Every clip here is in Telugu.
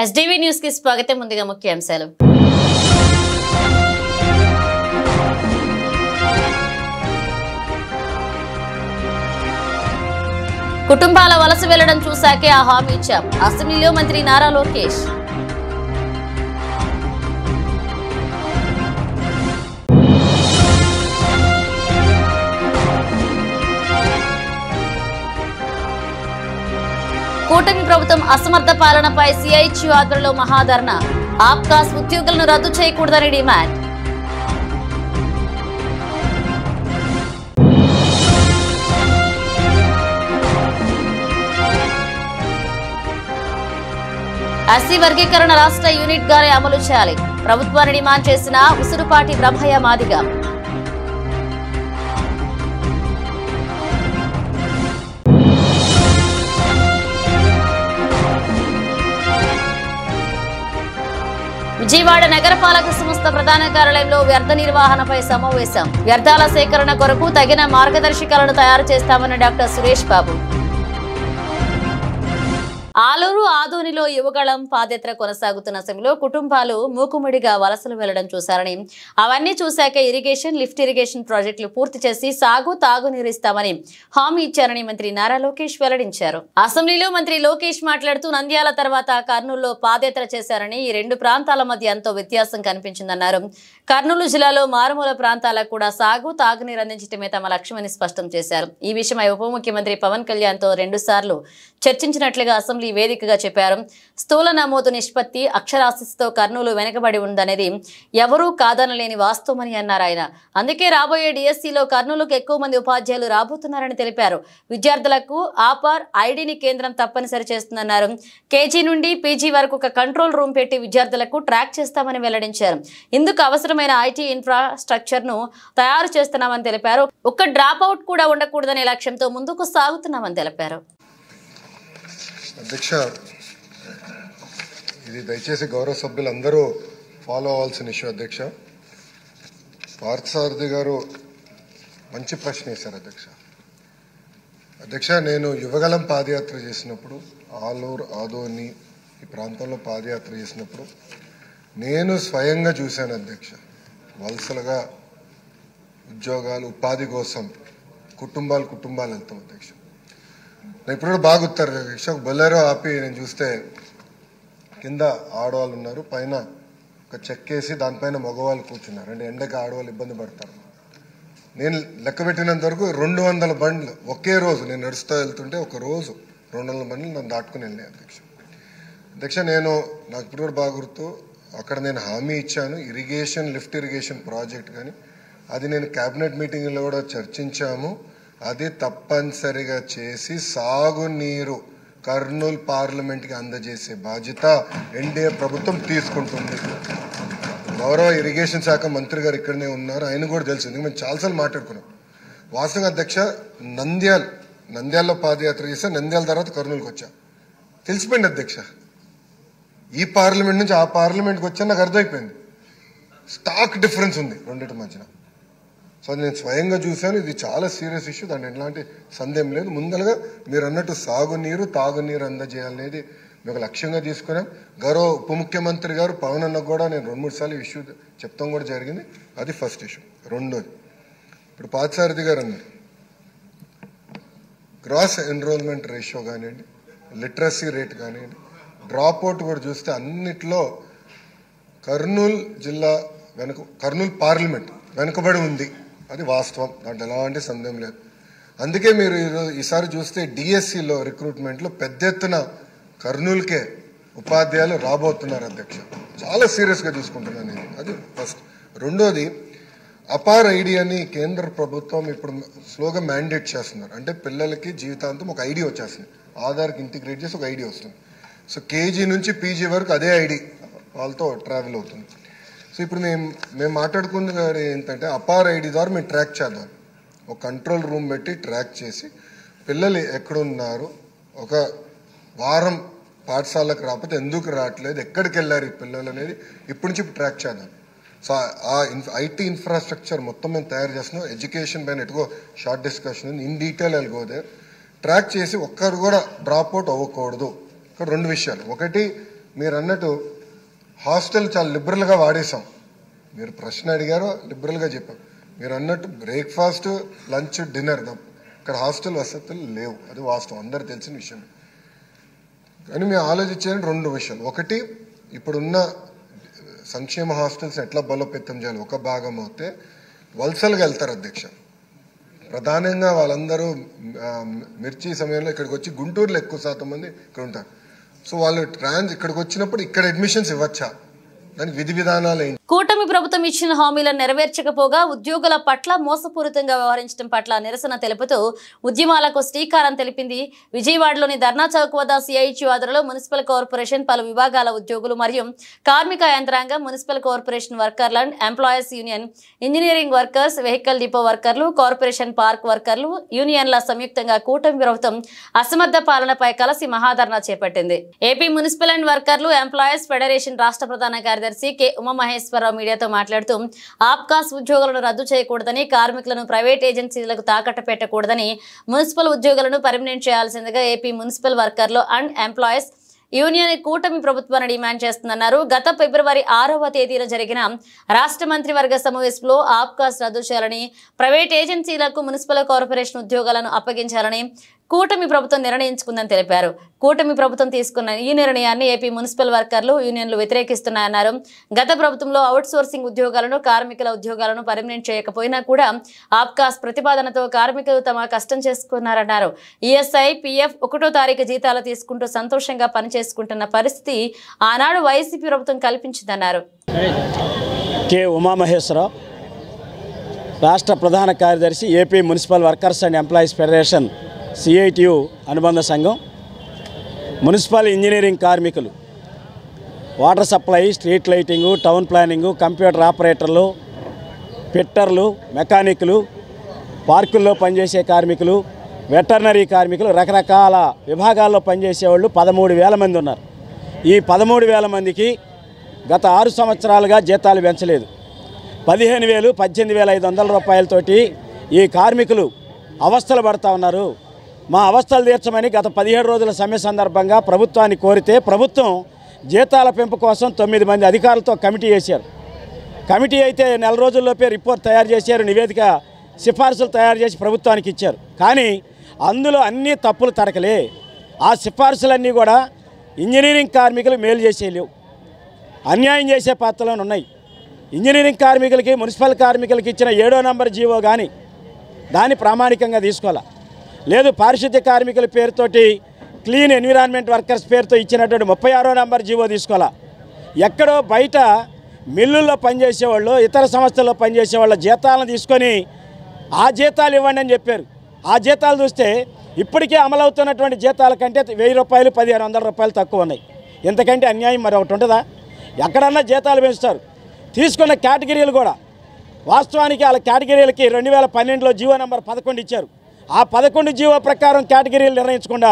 ఎస్డీవీ న్యూస్ కి స్వాగతం. ముందుగా ముఖ్యాంశాలు. కుటుంబాల వలస వెళ్లడం చూశాకే ఆ హామీ ఇచ్చాం. అసెంబ్లీలో మంత్రి నారా లోకేష్. కూటమి ప్రభుత్వం అసమర్థ పాలనపై సిఐటియు ఆధ్వర్యంలో మహాధర్నా. ఆప్కాస్ ఉద్యోగులను రద్దు చేయకూడదని డిమాండ్. ఎస్సీ వర్గీకరణ రాష్ట్ర యూనిట్ గానే అమలు చేయాలి. ప్రభుత్వాన్ని డిమాండ్ చేసిన ఉసురుపాటి బ్రహ్మయ్య మాదిగ. విజయవాడ నగరపాలక సంస్థ ప్రధాన కార్యాలయంలో వ్యర్థ నిర్వహణపై సమావేశం. వ్యర్థాల సేకరణ కొరకు తగిన మార్గదర్శకాలను తయారు చేస్తామన్న డాక్టర్ సురేష్ బాబు. ఆలూరు ఆదోనిలో యువగళం పాదయాత్ర కొనసాగుతున్న సమయంలో కుటుంబాలు మూకుముడిగా వలసలు వెళ్లడం చూశారని, అవన్నీ చూశాక ఇరిగేషన్, లిఫ్ట్ ఇరిగేషన్ ప్రాజెక్టులు పూర్తి చేసి సాగు తాగునీరు ఇస్తామని హామీ ఇచ్చారని మంత్రి నారా లోకేష్ వెల్లడించారు. అసెంబ్లీలో మంత్రి లోకేష్ మాట్లాడుతూ నంద్యాల తర్వాత కర్నూలులో పాదయాత్ర చేశారని, ఈ రెండు ప్రాంతాల మధ్య ఎంతో వ్యత్యాసం కనిపించిందన్నారు. కర్నూలు జిల్లాలో మారుమూల ప్రాంతాలకు కూడా సాగు తాగునీరు అందించడమే తమ లక్ష్యమని స్పష్టం చేశారు. ఈ విషయమై ఉప ముఖ్యమంత్రి పవన్ కళ్యాణ్ తో 2 సార్లు చర్చించినట్లుగా అసెంబ్లీ వేదికగా చెప్పారు. స్థూల నమోదు నిష్పత్తి అక్షరాస్యతతో కర్నూలు వెనుకబడి ఉందనేది ఎవరూ కాదనలేని వాస్తవమని అన్నారు ఆయన. అందుకే రాబోయే డిఎస్సిలో కర్నూలుకు ఎక్కువ మంది ఉపాధ్యాయులు రాబోతున్నారని తెలిపారు. విద్యార్థులకు ఆపార్ ఐడిని కేంద్రం తప్పనిసరి చేస్తుందన్నారు. కేజీ నుండి పీజీ వరకు ఒక కంట్రోల్ రూమ్ పెట్టి విద్యార్థులకు ట్రాక్ చేస్తామని వెల్లడించారు. ఇందుకు అవసరమైన ఐటీ ఇన్ఫ్రాస్ట్రక్చర్ ను తయారు చేస్తున్నామని తెలిపారు. ఒక్క డ్రాప్ అవుట్ కూడా ఉండకూడదనే లక్ష్యంతో ముందుకు సాగుతున్నామని తెలిపారు. అధ్యక్ష, ఇది దయచేసి గౌరవ సభ్యులందరూ ఫాలో అవ్వాల్సిన ఇష్యూ. పార్థసారథి గారు మంచి ప్రశ్న వేశారు. అధ్యక్ష, నేను యువగలం పాదయాత్ర చేసినప్పుడు, ఆలూరు ఆదోని ఈ ప్రాంతంలో పాదయాత్ర చేసినప్పుడు నేను స్వయంగా చూశాను అధ్యక్ష. వలసలుగా ఉద్యోగాలు, ఉపాధి కోసం కుటుంబాలు వెళ్తాం అధ్యక్ష. నేను ఇప్పుడు కూడా బాగా గుర్తారు అధ్యక్ష. బొలెరో ఆపి నేను చూస్తే కింద ఆడవాళ్ళు ఉన్నారు, పైన ఒక చెక్కేసి దానిపైన మగవాళ్ళు కూర్చున్నారు. అంటే ఎండకి ఆడవాళ్ళు ఇబ్బంది పడతారు. నేను లెక్క పెట్టినంత వరకు 200 బండ్లు ఒకే రోజు నేను నడుస్తూ వెళ్తుంటే ఒక రోజు 200 బండ్లు నన్ను దాటుకుని వెళ్ళాయి అధ్యక్ష. నాకు ఇప్పుడు కూడా బాగా గుర్తు, అక్కడ నేను హామీ ఇచ్చాను ఇరిగేషన్, లిఫ్ట్ ఇరిగేషన్ ప్రాజెక్ట్ కానీ, అది నేను కేబినెట్ మీటింగ్లో కూడా చర్చించాము. అది తప్పనిసరిగా చేసి సాగునీరు కర్నూలు పార్లమెంట్కి అందజేసే బాధ్యత ఎన్డీఏ ప్రభుత్వం తీసుకుంటుంది. గౌరవ ఇరిగేషన్ శాఖ మంత్రి గారు ఇక్కడనే ఉన్నారు, ఆయన కూడా తెలుసు, మేము చాలాసార్లు మాట్లాడుకున్నాం. వాస్తవంగా అధ్యక్ష, నంద్యాలలో పాదయాత్ర చేస్తే నంద్యాల తర్వాత కర్నూలుకి వచ్చా, తెలిసిపోయింది అధ్యక్ష. ఈ పార్లమెంట్ నుంచి ఆ పార్లమెంట్కి వచ్చా నాకు అర్థమైపోయింది. స్టాక్ డిఫరెన్స్ ఉంది రెండింటి మధ్యన. సో నేను స్వయంగా చూశాను. ఇది చాలా సీరియస్ ఇష్యూ, దాంట్లో ఎలాంటి సందేహం లేదు. ముందరగా మీరు అన్నట్టు సాగునీరు తాగునీరు అందజేయాలనేది మేము లక్ష్యంగా తీసుకున్నాం. గౌరవ ఉప ముఖ్యమంత్రి గారు పవన్ అన్న కూడా నేను 2-3 సార్లు ఇష్యూ చెప్తాం కూడా జరిగింది. అది ఫస్ట్ ఇష్యూ. రెండోది, ఇప్పుడు పార్థసారథి గారు అన్నారు, గ్రాస్ ఎన్రోల్మెంట్ రేషియో కానివ్వండి, లిటరసీ రేట్ కానివ్వండి, డ్రాప్ అవుట్ కూడా చూస్తే అన్నిట్లో కర్నూలు జిల్లా కర్నూలు పార్లమెంట్ వెనుకబడి ఉంది. అది వాస్తవం, దాంట్లో ఎలాంటి సందేహం లేదు. అందుకే మీరు ఈసారి చూస్తే డిఎస్సిలో రిక్రూట్మెంట్లో పెద్ద ఎత్తున కర్నూలుకే ఉపాధ్యాయులు రాబోతున్నారు అధ్యక్ష. చాలా సీరియస్గా తీసుకుంటున్నాను నేను. అది ఫస్ట్. రెండోది, అపార్ ఐడి అని కేంద్ర ప్రభుత్వం ఇప్పుడు స్లోగా మ్యాండేట్ చేస్తున్నారు. అంటే పిల్లలకి జీవితాంతం ఒక ఐడి వచ్చేస్తుంది, ఆధార్కి ఇంటిగ్రేట్ చేసి ఒక ఐడి వస్తుంది. సో కేజీ నుంచి పీజీ వరకు అదే ఐడి వాళ్ళతో ట్రావెల్ అవుతుంది. సో ఇప్పుడు మేము మాట్లాడుకున్నది ఏంటంటే, అపార్ ఐడి ద్వారా మేము ట్రాక్ చేద్దాం. ఒక కంట్రోల్ రూమ్ పెట్టి ట్రాక్ చేసి పిల్లలు ఎక్కడున్నారు, ఒక వారం పాఠశాలకు రాకపోతే ఎందుకు రావట్లేదు, ఎక్కడికి వెళ్ళారు ఈ పిల్లలు అనేది ఇప్పటి నుంచి ట్రాక్ చేద్దాం. సో ఆ ఐటీ ఇన్ఫ్రాస్ట్రక్చర్ మొత్తం మేము తయారు చేస్తున్నాం. ఎడ్యుకేషన్ పైన ఎటుకో షార్ట్ డిస్కషన్ ఇన్ డీటెయిల్ వెళ్ళిపోతే ట్రాక్ చేసి ఒక్కరు కూడా డ్రాప్ అవుట్ అవ్వకూడదు. ఇక్కడ 2 విషయాలు. ఒకటి, మీరు అన్నట్టు హాస్టల్ చాలా లిబరల్గా వాడేసాం. మీరు ప్రశ్న అడిగారో లిబరల్గా చెప్పాం. మీరు అన్నట్టు బ్రేక్ఫాస్ట్, లంచ్, డిన్నర్ ఇక్కడ హాస్టల్ వసతులు లేవు, అది వాస్తవం, అందరు తెలిసిన విషయం. కానీ మేము ఆలోచించే 2 విషయాలు. ఒకటి, ఇప్పుడున్న సంక్షేమ హాస్టల్స్ ఎట్లా బలోపేతం చేయాలి. ఒక భాగం అయితే వలసలుగా వెళ్తారు అధ్యక్ష. ప్రధానంగా వాళ్ళందరూ మిర్చి సమయంలో ఇక్కడికి వచ్చి గుంటూరులో ఎక్కువ శాతం మంది ఇక్కడ ఉంటారు. సో వాళ్ళు ఇక్కడికి వచ్చినప్పుడు ఇక్కడ అడ్మిషన్స్ ఇవ్వచ్చా, దాని విధి విధానాలు ఏంటి? కూటమి ప్రభుత్వం ఇచ్చిన హామీలను నెరవేర్చకపోగా ఉద్యోగుల పట్ల మోసపూరితంగా వ్యవహరించడం పట్ల నిరసన తెలుపుతూ ఉద్యమాలకు శ్రీకారం తెలిపింది. విజయవాడలోని ధర్నా చౌక్ వద్ద సిఐటియు ఆధ్వర్యంలో మున్సిపల్ కార్పొరేషన్ పలు విభాగాల ఉద్యోగులు మరియు కార్మిక యంత్రాంగం, మున్సిపల్ కార్పొరేషన్ వర్కర్లు and employees union, engineering workers, vehicle depot వర్కర్లు, కార్పొరేషన్ పార్క్ వర్కర్లు యూనియన్ల సంయుక్తంగా కూటమి ప్రభుత్వం అసమర్థ పాలనపై కలిసి మహాధర్నా చేపట్టింది. ఏపీ మున్సిపల్ అండ్ వర్కర్లు ఎంప్లాయీస్ ఫెడరేషన్ రాష్ట్ర ప్రధాన కార్యదర్శి కె ఉమామహేశ్వరరావు మీడియాతో మాట్లాడుతూ ఆప్కాస్ ఉద్యోగులను రద్దు చేయకూడదని, కార్మికులను ప్రైవేట్ ఏజెన్సీలకు తాకట్టు పెట్టకూడదని, మున్సిపల్ ఉద్యోగులను పర్మనెంట్ చేయాల్సిందిగా ఏపీ మున్సిపల్ వర్కర్లు అండ్ ఎంప్లాయీస్ యూనియన్ కూటమి ప్రభుత్వాన్ని డిమాండ్ చేస్తుందన్నారు. గత ఫిబ్రవరి 6వ తేదీన జరిగిన రాష్ట్ర మంత్రివర్గ సమావేశంలో ఆప్కాస్ రద్దు చేయాలని, ప్రైవేట్ ఏజెన్సీలకు మున్సిపల్ కార్పొరేషన్ ఉద్యోగాలను అప్పగించాలని కూటమి ప్రభుత్వం నిర్ణయించుకుందని తెలిపారు. కూటమి ప్రభుత్వం తీసుకున్న ఈ నిర్ణయాన్ని ఏపీ మున్సిపల్ వర్కర్లు యూనియన్లు వ్యతిరేకిస్తున్నాయన్నారు. గత ప్రభుత్వంలో అవుట్ సోర్సింగ్ ఉద్యోగాలను, కార్మికుల ఉద్యోగాలను పర్మనెంట్ చేయకపోయినా కూడా ఆప్కాస్ ప్రతిపాదనతో కార్మికులు తమ కష్టం చేసుకున్నారన్నారు. ఈఎస్ఐ, పిఎఫ్ 1వ తారీఖు జీతాలు తీసుకుంటూ సంతోషంగా పనిచేసుకుంటున్న పరిస్థితి ఆనాడు వైసీపీ ప్రభుత్వం కల్పించిందన్నారు. కె ఉమామహేశ్వరరావు, రాష్ట్ర ప్రధాన కార్యదర్శి, AP municipal workers and employees federation CITU అనుబంధ సంఘం. మున్సిపల్ ఇంజనీరింగ్ కార్మికులు, water supply, street lighting, town planning, computer ఆపరేటర్లు, ఫిట్టర్లు, మెకానిక్లు, పార్కుల్లో పనిచేసే కార్మికులు, వెటర్నరీ కార్మికులు, రకరకాల విభాగాల్లో పనిచేసేవాళ్ళు 13,000 మంది ఉన్నారు. ఈ 13,000 మందికి గత 6 సంవత్సరాలుగా జీతాలు పెంచలేదు. 15,000, 18,500 రూపాయలతోటి ఈ కార్మికులు అవస్థలు పడుతూ ఉన్నారు. మా అవస్థలు తీర్చమని గత 17 రోజుల సమ్మె సందర్భంగా ప్రభుత్వాన్ని కోరితే ప్రభుత్వం జీతాల పెంపు కోసం 9 మంది అధికారులతో కమిటీ వేశారు. కమిటీ అయితే నెల రోజుల్లోపే రిపోర్ట్ తయారు చేశారు, నివేదిక సిఫార్సులు తయారు చేసి ప్రభుత్వానికి ఇచ్చారు. కానీ అందులో అన్నీ తప్పులు తడకలే. ఆ సిఫార్సులన్నీ కూడా ఇంజనీరింగ్ కార్మికులు మేలు చేసేలేవు, అన్యాయం చేసే పాత్రలో ఉన్నాయి. ఇంజనీరింగ్ కార్మికులకి, మున్సిపల్ కార్మికులకి ఇచ్చిన 7వ నంబర్ జీవో కానీ దాన్ని ప్రామాణికంగా తీసుకోవాలా, లేదు పారిశుద్ధ్య కార్మికుల పేరుతోటి క్లీన్ ఎన్విరాన్మెంట్ వర్కర్స్ పేరుతో ఇచ్చినటువంటి 36వ నంబర్ జీవో తీసుకోవాలా. ఎక్కడో బయట మిల్లుల్లో పనిచేసేవాళ్ళు, ఇతర సంస్థల్లో పనిచేసేవాళ్ళ జీతాలను తీసుకొని ఆ జీతాలు ఇవ్వండి అని చెప్పారు. ఆ జీతాలు చూస్తే ఇప్పటికే అమలవుతున్నటువంటి జీతాల కంటే 1,000 రూపాయలు, 1,500 రూపాయలు తక్కువ ఉన్నాయి. ఇంతకంటే అన్యాయం మరి ఒకటి ఉంటుందా? ఎక్కడన్నా జీతాలు పెంచుతారు. తీసుకున్న కేటగిరీలు కూడా వాస్తవానికి వాళ్ళ కేటగిరీలకి 2012లో జీవో నంబర్ 11 ఇచ్చారు. ఆ 11 జీవో ప్రకారం కేటగిరీలు నిర్ణయించకుండా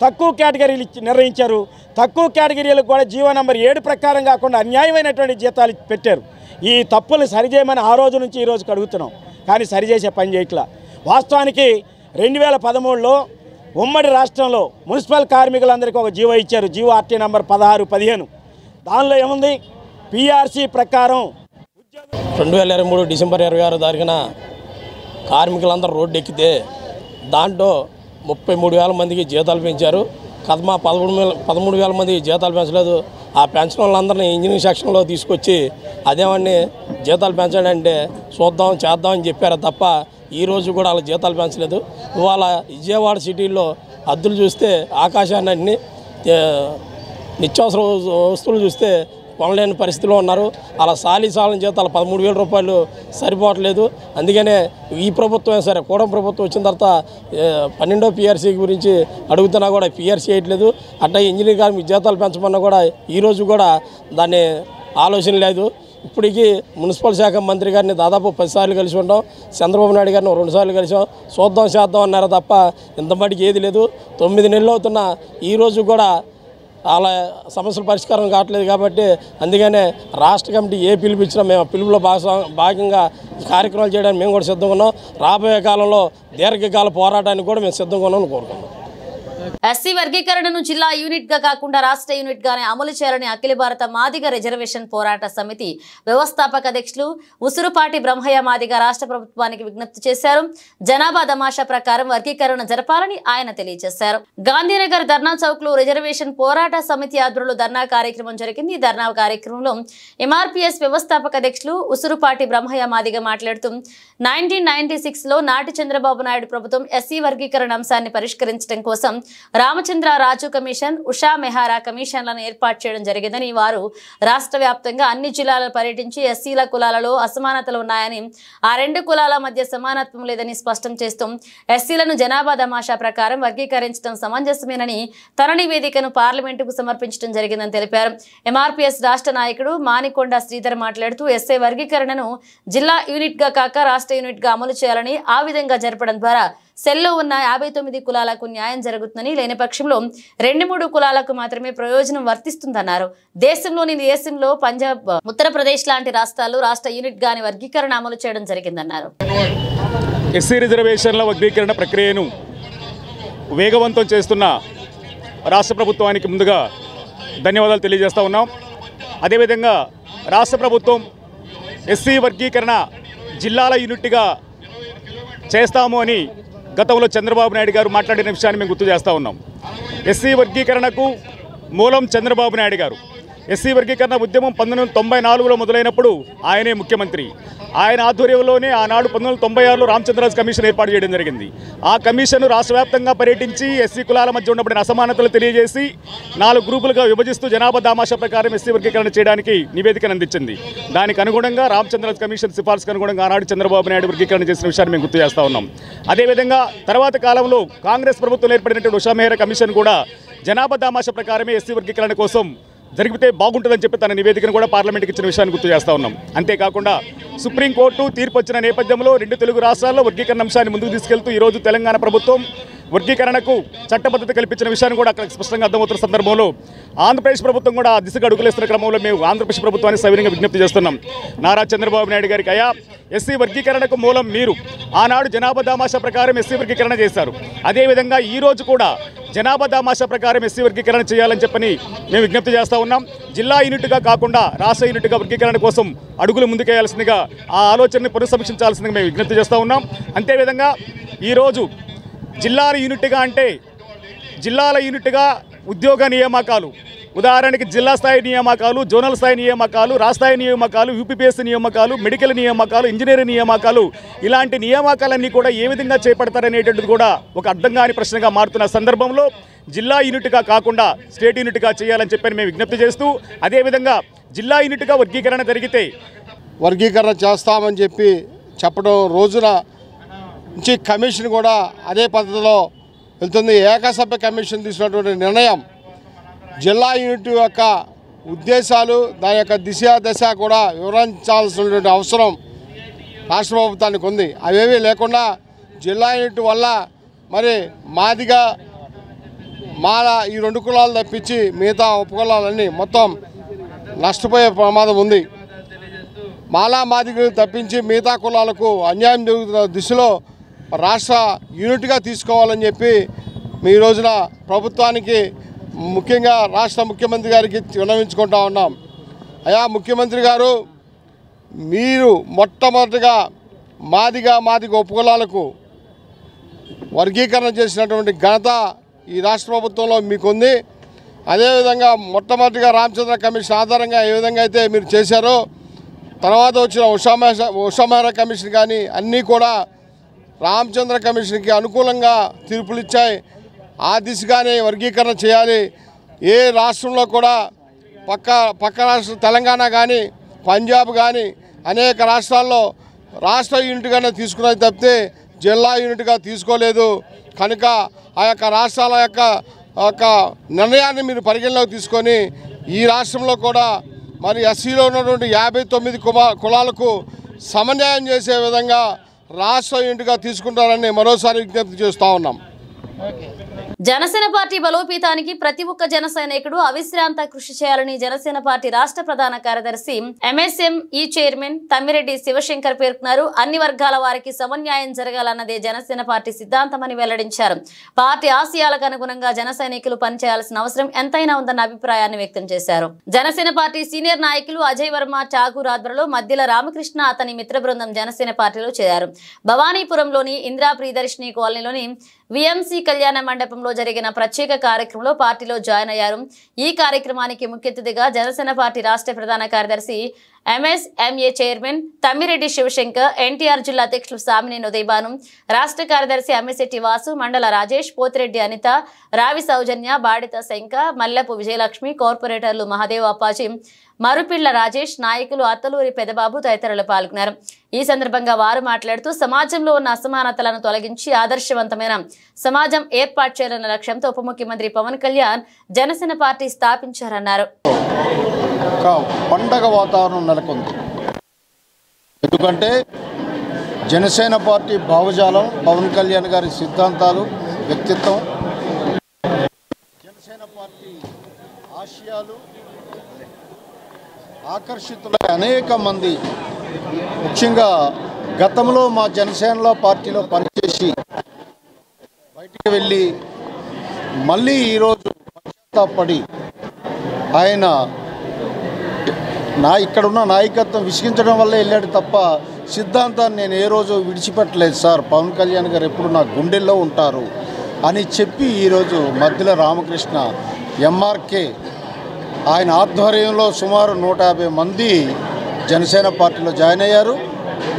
తక్కువ కేటగిరీలు నిర్ణయించారు. తక్కువ కేటగిరీలకు కూడా జీవో నంబర్ 7 ప్రకారం కాకుండా అన్యాయమైనటువంటి జీతాలు పెట్టారు. ఈ తప్పులు సరిచేయమని ఆ రోజు నుంచి ఈ రోజుకి అడుగుతున్నాం, కానీ సరిచేసే పని చేయట్లా. వాస్తవానికి 2013లో ఉమ్మడి రాష్ట్రంలో మున్సిపల్ కార్మికులందరికీ ఒక జీవో ఇచ్చారు, జీవో ఆర్టీ నంబర్ 16, 15. దానిలో ఏముంది? పిఆర్సీ ప్రకారం 2023 డిసెంబర్ 26వ తారీఖున కార్మికులందరూ రోడ్డు ఎక్కితే దాంట్లో 33,000 మందికి జీతాలు పెంచారు. కదమా 13,000 మందికి జీతాలు పెంచలేదు. ఆ పెన్షన్ వాళ్ళందరినీ ఇంజనీరింగ్ సెక్షన్లో తీసుకొచ్చి అదేమని జీతాలు పెంచండి అంటే చూద్దాం చేద్దామని చెప్పారు తప్ప ఈరోజు కూడా వాళ్ళ జీతాలు పెంచలేదు. ఇవాళ విజయవాడ సిటీల్లో అద్దులు చూస్తే ఆకాశాన్ని, నిత్యావసర వస్తువులు చూస్తే కొనలేని పరిస్థితిలో ఉన్నారు. అలా సాలిసాలని జీతాలు 13,000 రూపాయలు సరిపోవట్లేదు. అందుకనే ఈ ప్రభుత్వమే సరే, కూటమి ప్రభుత్వం వచ్చిన తర్వాత 12వ పిఆర్సీ గురించి అడుగుతున్నా కూడా పిఆర్సీ వేయట్లేదు. అట్లా ఇంజనీరింగ్ కార్మిక జీతాలు పెంచమన్నా కూడా ఈరోజు కూడా దాన్ని ఆలోచన లేదు. ఇప్పటికీ మున్సిపల్ శాఖ మంత్రి గారిని దాదాపు 10 సార్లు కలిసి ఉంటాం, చంద్రబాబు నాయుడు గారిని 2 సార్లు కలిసాం. చూద్దాం చేద్దాం అన్నారు తప్ప ఇంతమటికి ఏది లేదు. 9 నెలలు అవుతున్న ఈరోజు కూడా అలా సమస్యల పరిష్కారం కావట్లేదు. కాబట్టి అందుకనే రాష్ట్ర కమిటీ ఏ పిలుపుచ్చినా మేము పిలుపులో భాగంగా కార్యక్రమాలు చేయడానికి మేము కూడా సిద్ధంగా ఉన్నాం. రాబోయే కాలంలో దీర్ఘకాల పోరాటానికి కూడా మేము సిద్ధంగా ఉన్నామని కోరుకున్నాం. ఎస్సీ వర్గీకరణను జిల్లా యూనిట్ గా కాకుండా రాష్ట్ర యూనిట్ గానే అమలు చేయాలని అఖిల భారత మాదిగ రిజర్వేషన్ పోరాట సమితి వ్యవస్థాపక అధ్యక్షులు ఉసురుపాటి బ్రహ్మయ్య మాదిగ రాష్ట్ర ప్రభుత్వానికి విజ్ఞప్తి చేశారు. జనాభా దమాషా ప్రకారం వర్గీకరణ జరపాలని ఆయన తెలియజేశారు. గాంధీనగర్ ధర్నా చౌక్ లో రిజర్వేషన్ పోరాట సమితి ఆధ్వర్యంలో ధర్నా కార్యక్రమం జరిగింది. ఈ ధర్నా కార్యక్రమంలో ఎంఆర్పీఎస్ వ్యవస్థాపక అధ్యక్షులు ఉసురుపాటి బ్రహ్మయ్య మాదిగ మాట్లాడుతూ 1996 లో నాటి చంద్రబాబు నాయుడు ప్రభుత్వం ఎస్సీ వర్గీకరణ అంశాన్ని పరిష్కరించడం కోసం రామచంద్ర రాజు కమిషన్, ఉషా మెహారా కమిషన్లను ఏర్పాటు చేయడం జరిగిందని, వారు రాష్ట్ర వ్యాప్తంగా అన్ని జిల్లాలలో పర్యటించి ఎస్సీల కులాలలో అసమానతలు ఉన్నాయని, ఆ రెండు కులాల మధ్య సమానత్వం లేదని స్పష్టం చేస్తూ ఎస్సీలను జనాభా దమాషా ప్రకారం వర్గీకరించడం సమంజసమేనని తన నివేదికను పార్లమెంటుకు సమర్పించడం జరిగిందని తెలిపారు. ఎంఆర్పీఎస్ రాష్ట్ర నాయకుడు మానికొండ శ్రీధర్ మాట్లాడుతూ ఎస్సీ వర్గీకరణను జిల్లా యూనిట్ గా కాక రాష్ట్ర యూనిట్ గా అమలు చేయాలని, ఆ విధంగా జరపడం ద్వారా సెల్లో ఉన్న 59 కులాలకు న్యాయం జరుగుతుందని, లేని పక్షంలో 2-3 కులాలకు మాత్రమే ప్రయోజనం వర్తిస్తుందన్నారు. దేశంలో పంజాబ్, ఉత్తరప్రదేశ్ లాంటి రాష్ట్రాల్లో రాష్ట్ర యూనిట్ గాని వర్గీకరణ అమలు చేయడం జరిగిందన్నారు. ఎస్సీ రిజర్వేషన్ల వర్గీకరణ ప్రక్రియను వేగవంతం చేస్తున్న రాష్ట్ర ప్రభుత్వానికి ముందుగా ధన్యవాదాలు తెలియజేస్తా ఉన్నాం. అదేవిధంగా రాష్ట్ర ప్రభుత్వం ఎస్సీ వర్గీకరణ జిల్లాల యూనిట్గా చేస్తాము అని గతంలో చంద్రబాబు నాయుడు గారు మాట్లాడిన విషయాన్ని మేము గుర్తు చేస్తూ ఉన్నాం. ఎస్సీ వర్గీకరణకు మూలం చంద్రబాబు నాయుడు గారు. ఎస్సీ వర్గీకరణ ఉద్యమం 1994లో మొదలైనప్పుడు ఆయనే ముఖ్యమంత్రి. ఆయన ఆధ్వర్యంలోనే ఆనాడు 1996లో రామచంద్రరాజు కమిషన్ ఏర్పాటు చేయడం జరిగింది. ఆ కమిషన్ రాష్ట్ర వ్యాప్తంగా పర్యటించి ఎస్సీ కులాల మధ్య ఉన్నప్పుడు అసమానతలు తెలియజేసి 4 గ్రూపులుగా విభజిస్తూ జనాభా దామాషా ప్రకారం ఎస్సీ వర్గీకరణ చేయడానికి నివేదికను అందించింది. దానికి అనుగుణంగా రామచంద్రరాజు కమిషన్ సిఫార్సుకు అనుగుణంగా ఆనాడు చంద్రబాబు నాయుడు వర్గీకరణ చేసిన విషయాన్ని మేము గుర్తు చేస్తూ ఉన్నాం. అదేవిధంగా తర్వాత కాలంలో కాంగ్రెస్ ప్రభుత్వం ఏర్పడినటువంటి ఉషా మెహరా కమిషన్ కూడా జనాభా దామాషా ప్రకారమే ఎస్సీ వర్గీకరణ కోసం జరిగితే బాగుంటుందని చెప్పి తన నివేదికను కూడా పార్లమెంట్కి ఇచ్చిన విషయాన్ని గుర్తు చేస్తూ ఉన్నాం. అంతేకాకుండా సుప్రీంకోర్టు తీర్పు వచ్చిన నేపథ్యంలో 2 తెలుగు రాష్ట్రాల్లో వర్గీకరణ అంశాన్ని ముందుకు తీసుకెళ్తూ ఈరోజు తెలంగాణ ప్రభుత్వం వర్గీకరణకు చట్టబద్ధత కల్పించిన విషయాన్ని కూడా అక్కడ స్పష్టంగా అర్థమవుతున్న సందర్భంలో ఆంధ్రప్రదేశ్ ప్రభుత్వం కూడా ఆ దిశగా అడుగులేస్తున్న క్రమంలో మేము ఆంధ్రప్రదేశ్ ప్రభుత్వాన్ని సవినయంగా విజ్ఞప్తి చేస్తున్నాం. నారా చంద్రబాబు నాయుడు గారికి, అయ్యా ఎస్సీ వర్గీకరణకు మూలం మీరు. ఆనాడు జనాభా దామాషా ప్రకారం ఎస్సీ వర్గీకరణ చేశారు. అదేవిధంగా ఈరోజు కూడా జనాభా దామాషా ప్రకారం ఎస్సీ వర్గీకరణ చేయాలని చెప్పని మేము విజ్ఞప్తి చేస్తూ ఉన్నాం. జిల్లా యూనిట్గా కాకుండా రాష్ట్ర యూనిట్గా వర్గీకరణ కోసం అడుగులు ముందుకేయాల్సిందిగా, ఆ ఆలోచనని పునఃసమీక్షించాల్సిందిగా మేము విజ్ఞప్తి చేస్తూ ఉన్నాం. అంతేవిధంగా ఈరోజు జిల్లాల యూనిట్గా అంటే జిల్లాల యూనిట్గా ఉద్యోగ నియామకాలు, ఉదాహరణకి జిల్లా స్థాయి నియామకాలు, జోనల్ స్థాయి నియామకాలు, రాష్ట్ర స్థాయి నియామకాలు, యూపీపీఎస్సీ నియామకాలు, మెడికల్ నియామకాలు, ఇంజనీరింగ్ నియామకాలు, ఇలాంటి నియామకాలన్నీ కూడా ఏ విధంగా చేపడతారనేటువంటిది కూడా ఒక అర్థం కాని ప్రశ్నగా మారుతున్న సందర్భంలో జిల్లా యూనిట్గా కాకుండా స్టేట్ యూనిట్గా చేయాలని చెప్పని మేము విజ్ఞప్తి చేస్తూ, అదేవిధంగా జిల్లా యూనిట్గా వర్గీకరణ జరిగితే వర్గీకరణ చేస్తామని చెప్పడం రోజున నుంచి కమిషన్ కూడా అదే పద్ధతిలో వెళ్తుంది. ఏకసభ్య కమిషన్ తీసుకున్నటువంటి నిర్ణయం జిల్లా యూనిట్ యొక్క ఉద్దేశాలు, దాని యొక్క దశ కూడా వివరించాల్సినటువంటి అవసరం రాష్ట్ర ప్రభుత్వానికి ఉంది. అవేమీ లేకుండా జిల్లా యూనిట్ వల్ల మరి మాదిగా మాల ఈ 2 కులాలు తప్పించి మిగతా ఉపకులాలన్నీ మొత్తం నష్టపోయే ప్రమాదం ఉంది. మాలా మాదిగలు తప్పించి మిగతా కులాలకు అన్యాయం జరుగుతున్న దిశలో రాష్ట్ర యూనిట్గా తీసుకోవాలని చెప్పి ఈ రోజున ప్రభుత్వానికి, ముఖ్యంగా రాష్ట్ర ముఖ్యమంత్రి గారికి విన్నవించుకుంటా ఉన్నాం. అయ్యా ముఖ్యమంత్రి గారు, మీరు మొట్టమొదటిగా మాదిగ ఉపకులాలకు వర్గీకరణ చేసినటువంటి ఘనత ఈ రాష్ట్ర ప్రభుత్వంలో మీకుంది. అదేవిధంగా మొట్టమొదటిగా రామచంద్ర కమిషన్ ఆధారంగా ఏ విధంగా అయితే మీరు చేశారో, తర్వాత వచ్చిన ఉషా మెహరా కమిషన్ కానీ అన్నీ కూడా రామచంద్ర కమిషన్కి అనుకూలంగా తీర్పులు ఇచ్చాయి. ఆ దిశగానే వర్గీకరణ చేయాలి. ఏ రాష్ట్రంలో కూడా పక్క రాష్ట్రం తెలంగాణ కానీ పంజాబ్ కానీ అనేక రాష్ట్రాల్లో రాష్ట్ర యూనిట్గానే తీసుకున్నది తప్పితే జిల్లా యూనిట్గా తీసుకోలేదు. కనుక ఆ యొక్క రాష్ట్రాల యొక్క నిర్ణయాన్ని మీరు పరిగణలోకి తీసుకొని ఈ రాష్ట్రంలో కూడా మరి ఎస్సీలో ఉన్నటువంటి 59 కులాలకు సమన్వయం చేసే విధంగా రాష్ట్ర యూనిట్గా తీసుకుంటారని మరోసారి విజ్ఞప్తి చేస్తూ ఉన్నాం. జనసేన పార్టీ బలోపేతానికి ప్రతి ఒక్క జన సైనికుడు అవిశ్రాంత కృషి చేయాలని జనసేన పార్టీ రాష్ట్ర ప్రధాన కార్యదర్శి ఎంఎస్ఎంఈ చైర్మన్ తమ్మిరెడ్డి శివశంకర్ పేర్కొన్నారు. అన్ని వర్గాల వారికి సమన్యాయం జరగాలన్నదే జనసేన పార్టీ సిద్ధాంతమని వెల్లడించారు. పార్టీ ఆశయాలకు అనుగుణంగా జన సైనికులు పనిచేయాల్సిన అవసరం ఎంతైనా ఉందన్న అభిప్రాయాన్ని వ్యక్తం చేశారు. జనసేన పార్టీ సీనియర్ నాయకులు అజయ్ వర్మ ఠాగూర్ ఆధ్వర్యంలో మధ్యల రామకృష్ణ అతని మిత్ర బృందం జనసేన పార్టీలో చేరారు. భవానీపురంలోని ఇందిరా ప్రియదర్శిని కాలనీలోని విఎంసి కళ్యాణ మండపంలో జరిగిన ప్రత్యేక కార్యక్రమంలో పార్టీలో జాయిన్ అయ్యారు. ఈ కార్యక్రమానికి ముఖ్య అతిథిగా జనసేన పార్టీ రాష్ట్ర ప్రధాన కార్యదర్శి ఎంఎస్ఎంఏ చైర్మన్ తమ్మిరెడ్డి శివశంకర్, ఎన్టీఆర్ జిల్లా అధ్యక్షులు సామినేని ఉదయభాను, రాష్ట్ర కార్యదర్శి అమ్మిశెట్టి వాసు, మండల రాజేష్, పోతిరెడ్డి అనిత, రావి సౌజన్య, బాడిత శంక, మల్లెపు విజయలక్ష్మి, కార్పొరేటర్లు మహాదేవ్ అప్పాజీ, మరుపిళ్ల రాజేష్, నాయకులు అత్తలూరి పెదబాబు తదితరులు పాల్గొన్నారు. ఈ సందర్భంగా వారు మాట్లాడుతూ సమాజంలో ఉన్న అసమానతలను తొలగించి ఆదర్శవంతమైన సమాజం ఏర్పాటు చేయాలన్న లక్ష్యంతో ఉప ముఖ్యమంత్రి పవన్ కళ్యాణ్ జనసేన పార్టీ స్థాపించారన్నారు. పండగ వాతావరణం నెలకొంది. ఎందుకంటే జనసేన పార్టీ భావజాలం, పవన్ కళ్యాణ్ గారి సిద్ధాంతాలు, వ్యక్తిత్వం, జనసేన పార్టీ ఆశయాలు ఆకర్షితులై అనేక మంది, ముఖ్యంగా గతంలో మా జనసేనలో పార్టీలో పనిచేసి బయటికి వెళ్ళి మళ్ళీ ఈరోజు పశ్చాత్తాపడి ఆయన ఇక్కడున్న నాయకత్వం విసిగించడం వల్లే వెళ్ళాడు తప్ప సిద్ధాంతాన్ని నేను ఏ రోజు విడిచిపెట్టలేదు సార్, పవన్ కళ్యాణ్ గారు ఎప్పుడు నా గుండెల్లో ఉంటారు అని చెప్పి ఈరోజు మధ్యల రామకృష్ణ ఎంఆర్కే ఆయన ఆధ్వర్యంలో సుమారు 150 మంది జనసేన పార్టీలో జాయిన్ అయ్యారు.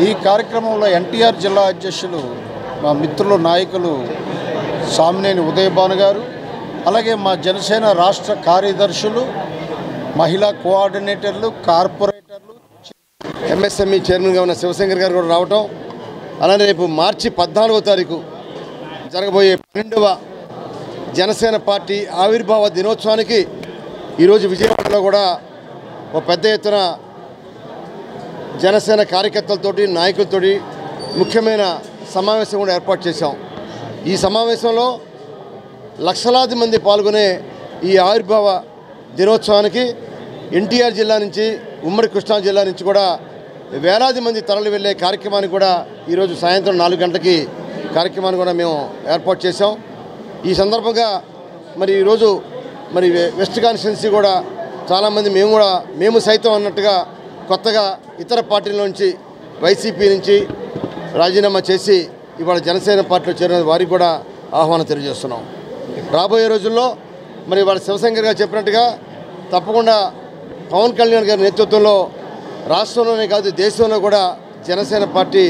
ఈ కార్యక్రమంలో ఎన్టీఆర్ జిల్లా అధ్యక్షులు మా మిత్రులు నాయకులు సామినేని ఉదయభాను గారు, అలాగే మా జనసేన రాష్ట్ర కార్యదర్శులు, మహిళా కోఆర్డినేటర్లు, కార్పొరేటర్లు, ఎంఎస్ఎంఈ చైర్మన్గా ఉన్న శివశంకర్ గారు కూడా రావటం, అలానే రేపు మార్చి 14వ తారీఖు జరగబోయే 12వ జనసేన పార్టీ ఆవిర్భావ దినోత్సవానికి ఈరోజు విజయవాడలో కూడా ఒక పెద్ద ఎత్తున జనసేన కార్యకర్తలతోటి, నాయకులతోటి ముఖ్యమైన సమావేశం కూడా ఏర్పాటు చేశాం. ఈ సమావేశంలో లక్షలాది మంది పాల్గొనే ఈ ఆవిర్భావ దినోత్సవానికి ఎన్టీఆర్ జిల్లా నుంచి, ఉమ్మడి కృష్ణా జిల్లా నుంచి కూడా వేలాది మంది తరలి వెళ్ళే కార్యక్రమాన్ని కూడా ఈరోజు సాయంత్రం 4 గంటలకి కార్యక్రమాన్ని కూడా మేము ఏర్పాటు చేశాం. ఈ సందర్భంగా మరి ఈరోజు మరి వెస్ట్ కాన్స్టిట్యున్సీ కూడా చాలామంది మేము సైతం అన్నట్టుగా కొత్తగా ఇతర పార్టీల నుంచి, వైసీపీ నుంచి రాజీనామా చేసి ఇవాళ జనసేన పార్టీలో చేరిన వారికి కూడా ఆహ్వానం తెలియజేస్తున్నాం. రాబోయే రోజుల్లో మరి ఇవాళ శివశంకర్ గారు చెప్పినట్టుగా తప్పకుండా పవన్ కళ్యాణ్ గారి నేతృత్వంలో రాష్ట్రంలోనే కాదు దేశంలో కూడా జనసేన పార్టీ